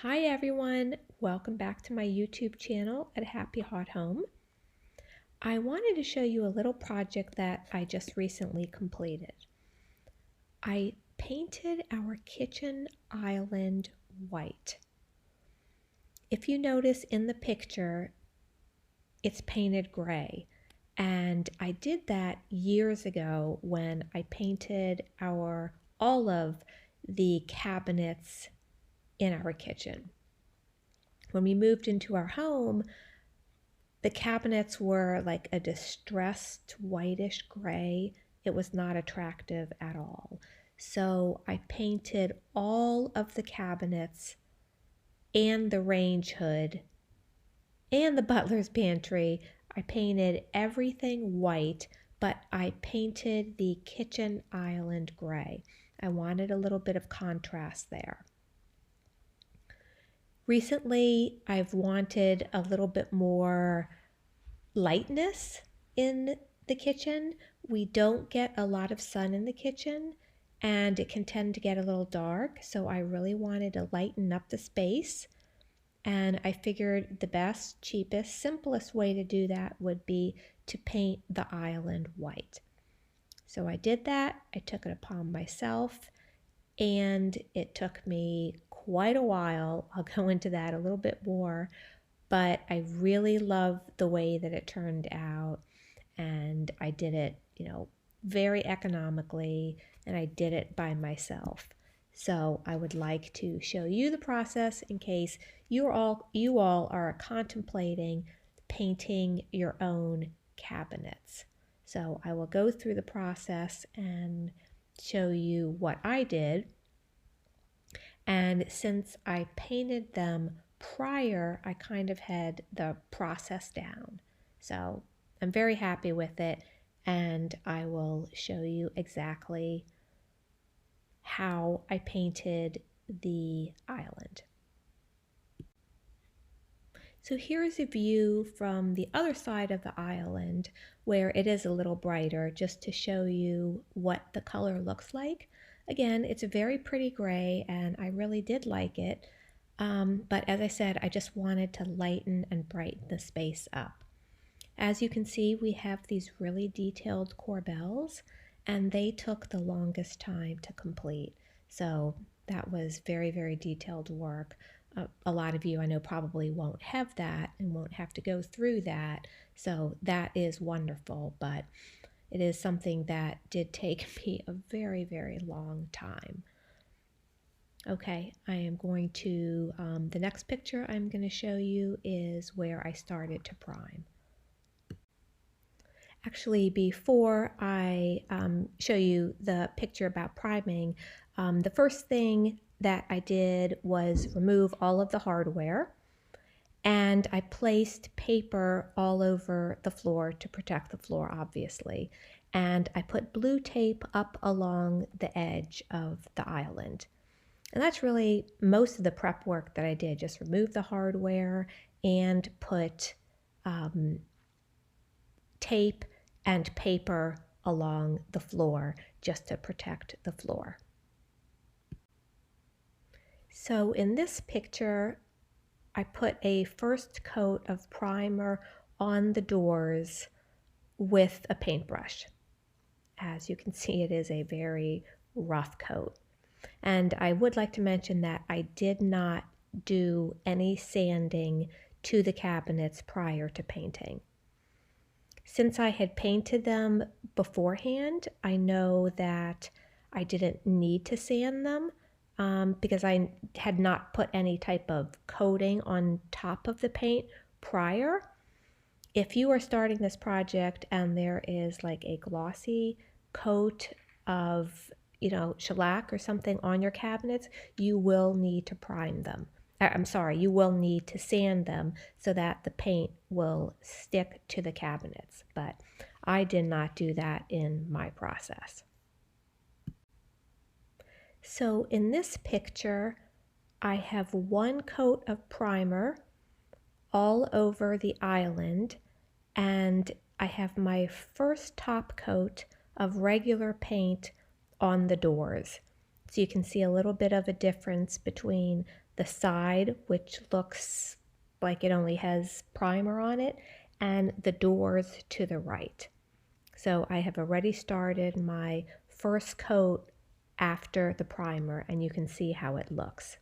Hi everyone, welcome back to my YouTube channel at Happy Hot Home. I wanted to show you a little project that I just recently completed. I painted our kitchen island white. If you notice in the picture, it's painted gray. And I did that years ago when I painted all of the cabinets in our kitchen. When we moved into our home, the cabinets were like a distressed whitish gray. It was not attractive at all. So I painted all of the cabinets and the range hood and the butler's pantry. I painted everything white, but I painted the kitchen island gray. I wanted a little bit of contrast there. Recently, I've wanted a little bit more lightness in the kitchen. We don't get a lot of sun in the kitchen and it can tend to get a little dark, so I really wanted to lighten up the space, and I figured the best, cheapest, simplest way to do that would be to paint the island white. So I did that. I took it upon myself and it took me quite a while. I'll go into that a little bit more, but I really love the way that it turned out, and I did it, very economically, and I did it by myself. So I would like to show you the process in case you all are contemplating painting your own cabinets. So I will go through the process and show you what I did. And since I painted them prior, I kind of had the process down. So I'm very happy with it, and I will show you exactly how I painted the island. So here's a view from the other side of the island where it is a little brighter, just to show you what the color looks like. Again, it's a very pretty gray and I really did like it. But as I said, I just wanted to lighten and brighten the space up. As you can see, we have these really detailed corbels, and they took the longest time to complete. So that was very, very detailed work. A lot of you I know probably won't have that and won't have to go through that. So that is wonderful, but it is something that did take me a very, very long time. Okay, I am going to, the next picture I'm going to show you is where I started to prime. Actually, before I show you the picture about priming, the first thing that I did was remove all of the hardware, and I placed paper all over the floor to protect the floor, obviously. And I put blue tape up along the edge of the island. And that's really most of the prep work that I did, just remove the hardware and put tape and paper along the floor just to protect the floor. So in this picture, I put a first coat of primer on the doors with a paintbrush. As you can see, it is a very rough coat. And I would like to mention that I did not do any sanding to the cabinets prior to painting. Since I had painted them beforehand, I know that I didn't need to sand them because I had not put any type of coating on top of the paint prior. If you are starting this project and there is like a glossy coat of, shellac or something on your cabinets, you will need to prime them. You will need to sand them so that the paint will stick to the cabinets, but I did not do that in my process. So in this picture, I have one coat of primer all over the island, and I have my first top coat of regular paint on the doors. So you can see a little bit of a difference between the side, which looks like it only has primer on it, and the doors to the right. So I have already started my first coat after the primer, and you can see how it looks.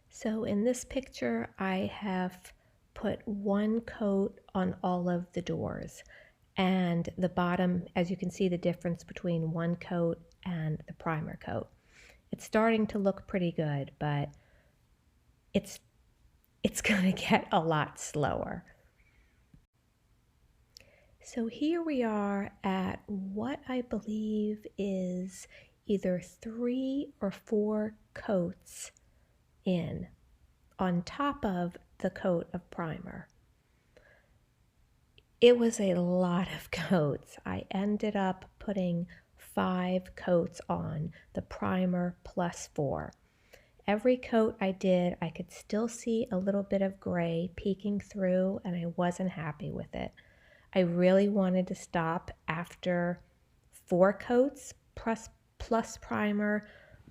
So in this picture, I have put one coat on all of the doors, and the bottom, as you can see the difference between one coat and the primer coat. It's starting to look pretty good, but it's going to get a lot slower. So here we are at what I believe is either 3 or 4 coats in on top of the coat of primer. It was a lot of coats. I ended up putting 5 coats on, the primer plus 4. Every coat I did, I could still see a little bit of gray peeking through, and I wasn't happy with it. I really wanted to stop after 4 coats plus primer,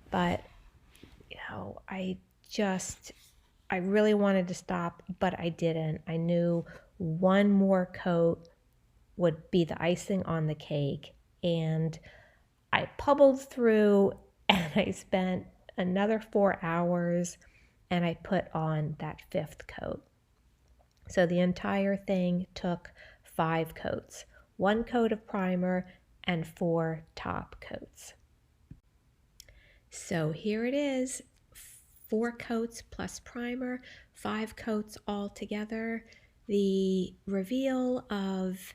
but I really wanted to stop, but I didn't. I knew one more coat would be the icing on the cake, and I pubbled through and I spent another 4 hours and I put on that 5th coat. So the entire thing took 5 coats, 1 coat of primer and 4 top coats. So here it is, 4 coats plus primer, 5 coats all together. The reveal of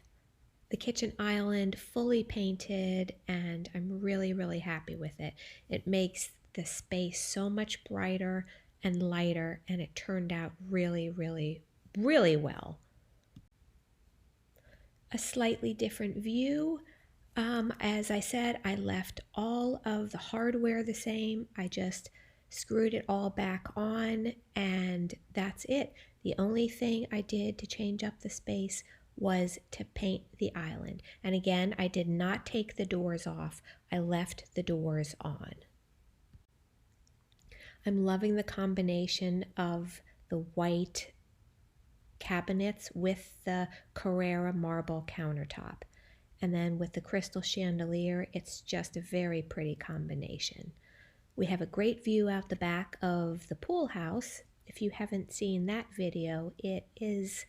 the kitchen island fully painted, and I'm really, really happy with it. It makes the space so much brighter and lighter, and it turned out really, really, really well. A slightly different view. As I said, I left all of the hardware the same. I just screwed it all back on, and that's it. The only thing I did to change up the space was to paint the island. And again, I did not take the doors off. I left the doors on. I'm loving the combination of the white cabinets with the Carrara marble countertop. And then with the crystal chandelier, it's just a very pretty combination. We have a great view out the back of the pool house. If you haven't seen that video, it is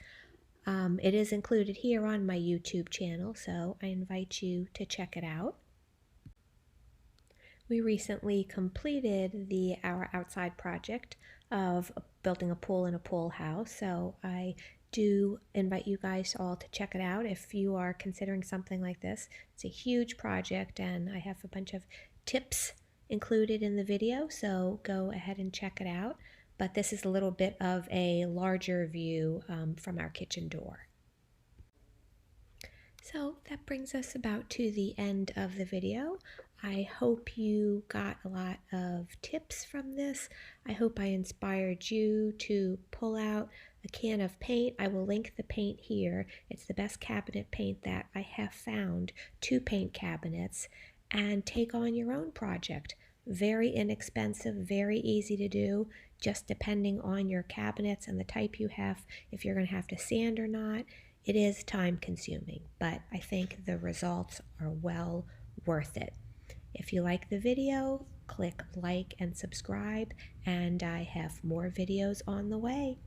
included here on my YouTube channel, so I invite you to check it out. We recently completed our outside project of building a pool in a pool house, so I do invite you guys all to check it out if you are considering something like this. It's a huge project, and I have a bunch of tips included in the video, so go ahead and check it out. But this is a little bit of a larger view from our kitchen door. So that brings us about to the end of the video. I hope you got a lot of tips from this. I hope I inspired you to pull out a can of paint. I will link the paint here. It's the best cabinet paint that I have found to paint cabinets, and take on your own project. Very inexpensive, very easy to do, just depending on your cabinets and the type you have, if you're going to have to sand or not. It is time consuming, but I think the results are well worth it. If you like the video, click like and subscribe, and I have more videos on the way.